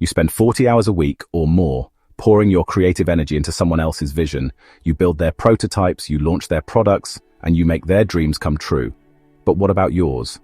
You spend 40 hours a week or more pouring your creative energy into someone else's vision. You build their prototypes, you launch their products, and you make their dreams come true. But what about yours?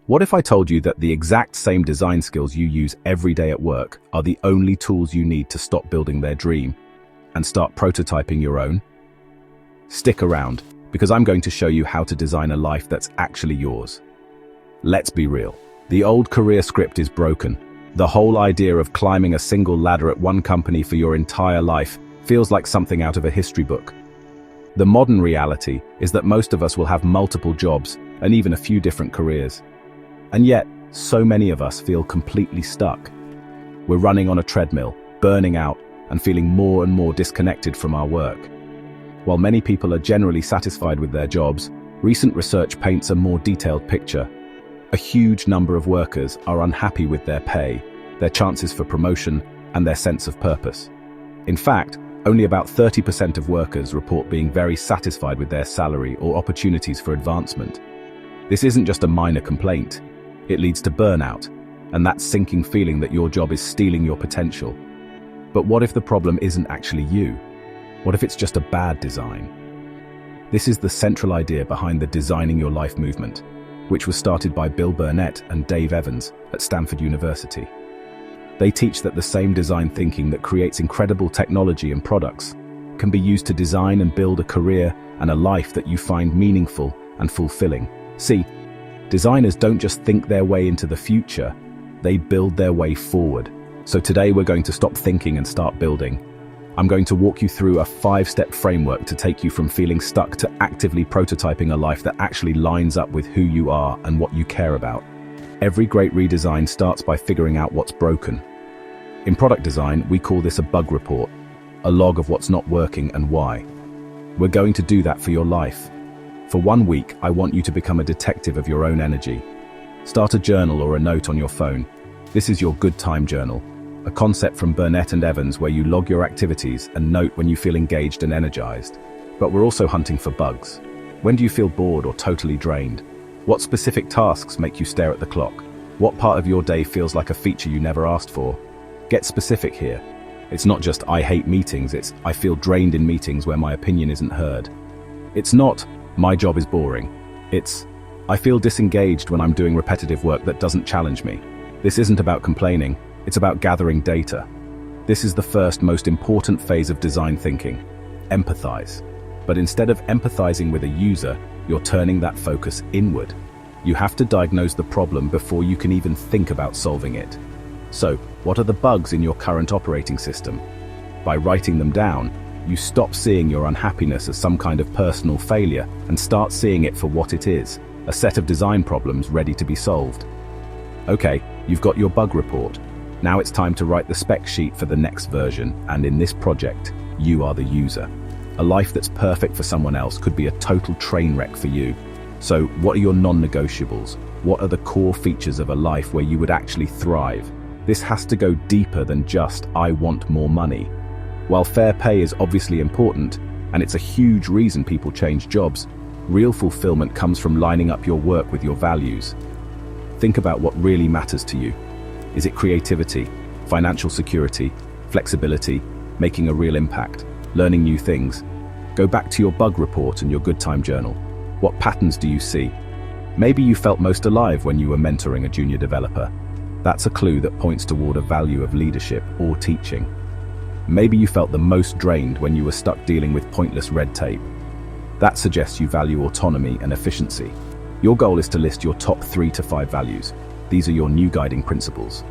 What if I told you that the exact same design skills you use every day at work are the only tools you need to stop building their dream and start prototyping your own? Stick around, because I'm going to show you how to design a life that's actually yours. Let's be real. The old career script is broken. The whole idea of climbing a single ladder at one company for your entire life feels like something out of a history book. The modern reality is that most of us will have multiple jobs and even a few different careers. And yet, so many of us feel completely stuck. We're running on a treadmill, burning out, and feeling more and more disconnected from our work. While many people are generally satisfied with their jobs, recent research paints a more detailed picture. A huge number of workers are unhappy with their pay, their chances for promotion, and their sense of purpose. In fact, only about 30% of workers report being very satisfied with their salary or opportunities for advancement. This isn't just a minor complaint. It leads to burnout, and that sinking feeling that your job is stealing your potential. But what if the problem isn't actually you? What if it's just a bad design? This is the central idea behind the Designing Your Life movement, which was started by Bill Burnett and Dave Evans at Stanford University. They teach that the same design thinking that creates incredible technology and products can be used to design and build a career and a life that you find meaningful and fulfilling. See, designers don't just think their way into the future, they build their way forward. So today we're going to stop thinking and start building. I'm going to walk you through a 5-step framework to take you from feeling stuck to actively prototyping a life that actually lines up with who you are and what you care about. Every great redesign starts by figuring out what's broken. In product design, we call this a bug report, a log of what's not working and why. We're going to do that for your life. For 1 week, I want you to become a detective of your own energy. Start a journal or a note on your phone. This is your good time journal, a concept from Burnett and Evans where you log your activities and note when you feel engaged and energized. But we're also hunting for bugs. When do you feel bored or totally drained? What specific tasks make you stare at the clock? What part of your day feels like a feature you never asked for? Get specific here. It's not just I hate meetings, it's I feel drained in meetings where my opinion isn't heard. It's not my job is boring. It's I feel disengaged when I'm doing repetitive work that doesn't challenge me. This isn't about complaining. It's about gathering data. This is the first most important phase of design thinking. Empathize. But instead of empathizing with a user, you're turning that focus inward. You have to diagnose the problem before you can even think about solving it. So, what are the bugs in your current operating system? By writing them down, you stop seeing your unhappiness as some kind of personal failure and start seeing it for what it is, a set of design problems ready to be solved. Okay, you've got your bug report. Now it's time to write the spec sheet for the next version, and in this project, you are the user. A life that's perfect for someone else could be a total train wreck for you. So, what are your non-negotiables? What are the core features of a life where you would actually thrive? This has to go deeper than just, I want more money. While fair pay is obviously important, and it's a huge reason people change jobs, real fulfillment comes from lining up your work with your values. Think about what really matters to you. Is it creativity, financial security, flexibility, making a real impact, learning new things? Go back to your bug report and your good time journal. What patterns do you see? Maybe you felt most alive when you were mentoring a junior developer. That's a clue that points toward a value of leadership or teaching. Maybe you felt the most drained when you were stuck dealing with pointless red tape. That suggests you value autonomy and efficiency. Your goal is to list your top 3 to 5 values. These are your new guiding principles.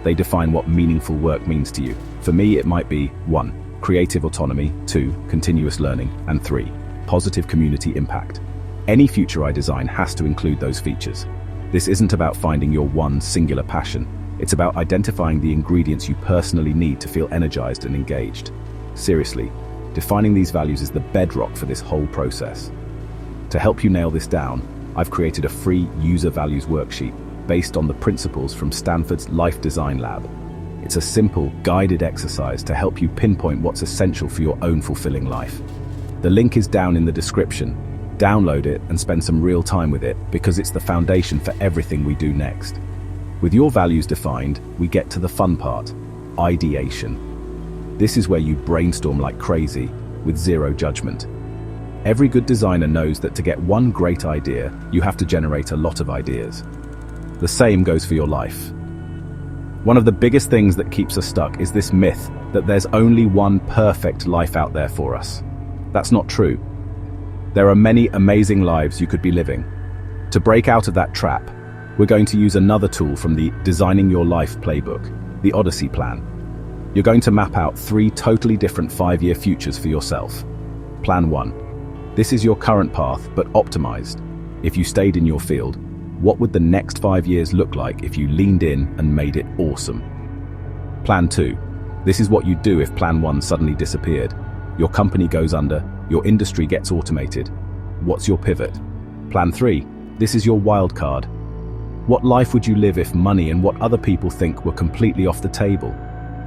They define what meaningful work means to you. For me, it might be 1. Creative autonomy, 2. Continuous learning, and 3. Positive community impact. Any future I design has to include those features. This isn't about finding your one singular passion. It's about identifying the ingredients you personally need to feel energized and engaged. Seriously, defining these values is the bedrock for this whole process. To help you nail this down, I've created a free user values worksheet based on the principles from Stanford's Life Design Lab. It's a simple, guided exercise to help you pinpoint what's essential for your own fulfilling life. The link is down in the description. Download it and spend some real time with it because it's the foundation for everything we do next. With your values defined, we get to the fun part, ideation. This is where you brainstorm like crazy, with zero judgment. Every good designer knows that to get one great idea, you have to generate a lot of ideas. The same goes for your life. One of the biggest things that keeps us stuck is this myth that there's only one perfect life out there for us. That's not true. There are many amazing lives you could be living. To break out of that trap, we're going to use another tool from the Designing Your Life playbook, the Odyssey Plan. You're going to map out 3 totally different 5-year futures for yourself. Plan 1. This is your current path, but optimized. If you stayed in your field, what would the next 5 years look like if you leaned in and made it awesome? Plan 2. This is what you'd do if Plan 1 suddenly disappeared. Your company goes under, your industry gets automated. What's your pivot? Plan 3. This is your wild card. What life would you live if money and what other people think were completely off the table?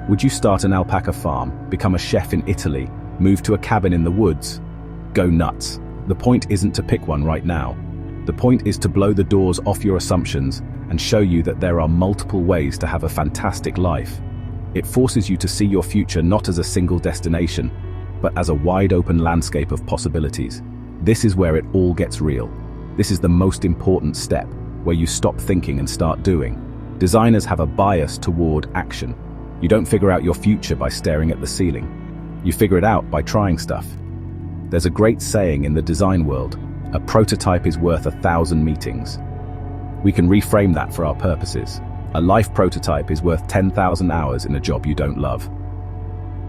Would you start an alpaca farm, become a chef in Italy, move to a cabin in the woods? Go nuts. The point isn't to pick one right now. The point is to blow the doors off your assumptions and show you that there are multiple ways to have a fantastic life. It forces you to see your future not as a single destination, but as a wide open landscape of possibilities. This is where it all gets real. This is the most important step, where you stop thinking and start doing. Designers have a bias toward action. You don't figure out your future by staring at the ceiling. You figure it out by trying stuff. There's a great saying in the design world, a prototype is worth 1,000 meetings. We can reframe that for our purposes. A life prototype is worth 10,000 hours in a job you don't love.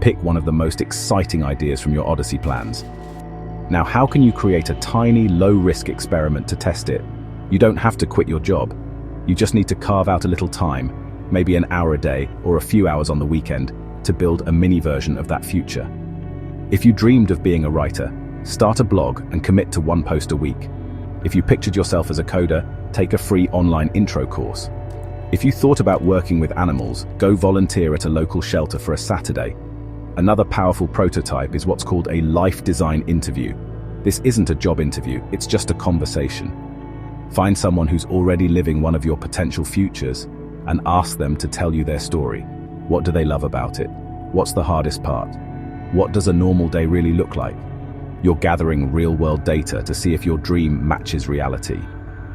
Pick one of the most exciting ideas from your Odyssey plans. Now, how can you create a tiny, low-risk experiment to test it? You don't have to quit your job. You just need to carve out a little time, maybe an hour a day or a few hours on the weekend, to build a mini version of that future. If you dreamed of being a writer, start a blog and commit to 1 post a week. If you pictured yourself as a coder, take a free online intro course. If you thought about working with animals, go volunteer at a local shelter for a Saturday. Another powerful prototype is what's called a life design interview. This isn't a job interview, it's just a conversation. Find someone who's already living one of your potential futures and ask them to tell you their story. What do they love about it? What's the hardest part? What does a normal day really look like? You're gathering real-world data to see if your dream matches reality.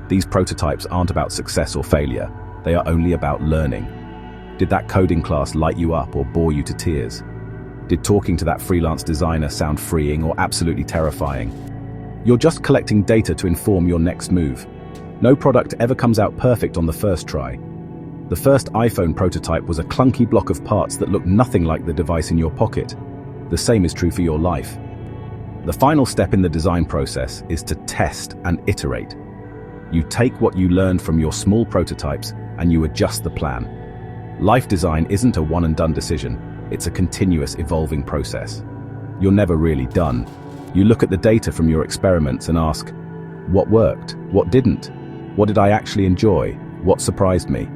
These prototypes aren't about success or failure. They are only about learning. Did that coding class light you up or bore you to tears? Did talking to that freelance designer sound freeing or absolutely terrifying? You're just collecting data to inform your next move. No product ever comes out perfect on the first try. The first iPhone prototype was a clunky block of parts that looked nothing like the device in your pocket. The same is true for your life. The final step in the design process is to test and iterate. You take what you learned from your small prototypes and you adjust the plan. Life design isn't a one-and-done decision. It's a continuous evolving process. You're never really done. You look at the data from your experiments and ask, what worked? What didn't? What did I actually enjoy? What surprised me?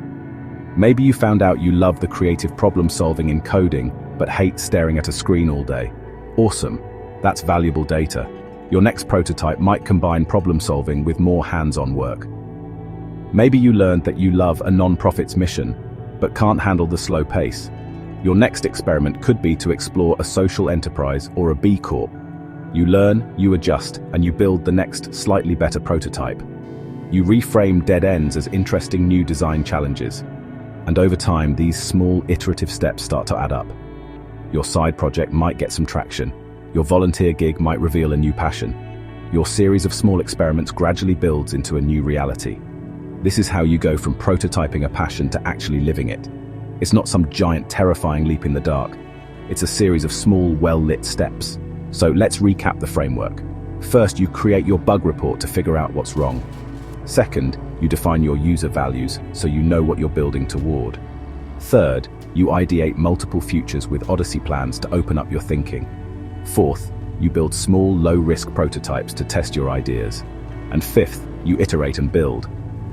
Maybe you found out you love the creative problem solving in coding, but hate staring at a screen all day. Awesome. That's valuable data. Your next prototype might combine problem solving with more hands-on work. Maybe you learned that you love a non-profit's mission, but can't handle the slow pace. Your next experiment could be to explore a social enterprise or a B Corp. You learn, you adjust, and you build the next slightly better prototype. You reframe dead ends as interesting new design challenges. And over time, these small iterative steps start to add up. Your side project might get some traction. Your volunteer gig might reveal a new passion. Your series of small experiments gradually builds into a new reality. This is how you go from prototyping a passion to actually living it. It's not some giant, terrifying leap in the dark. It's a series of small, well-lit steps. So let's recap the framework. First, you create your bug report to figure out what's wrong. Second, you define your user values so you know what you're building toward. Third, you ideate multiple futures with Odyssey plans to open up your thinking. Fourth, you build small, low-risk prototypes to test your ideas. And fifth, you iterate and build,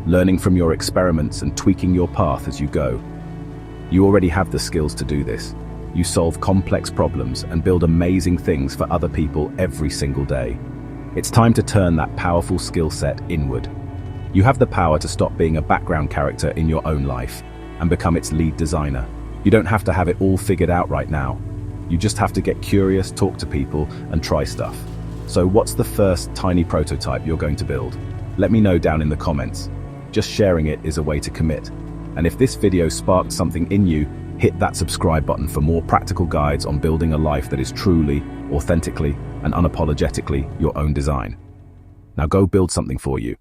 learning from your experiments and tweaking your path as you go. You already have the skills to do this. You solve complex problems and build amazing things for other people every single day. It's time to turn that powerful skill set inward. You have the power to stop being a background character in your own life and become its lead designer. You don't have to have it all figured out right now. You just have to get curious, talk to people, and try stuff. So what's the first tiny prototype you're going to build? Let me know down in the comments. Just sharing it is a way to commit. And if this video sparked something in you, hit that subscribe button for more practical guides on building a life that is truly, authentically, and unapologetically your own design. Now go build something for you.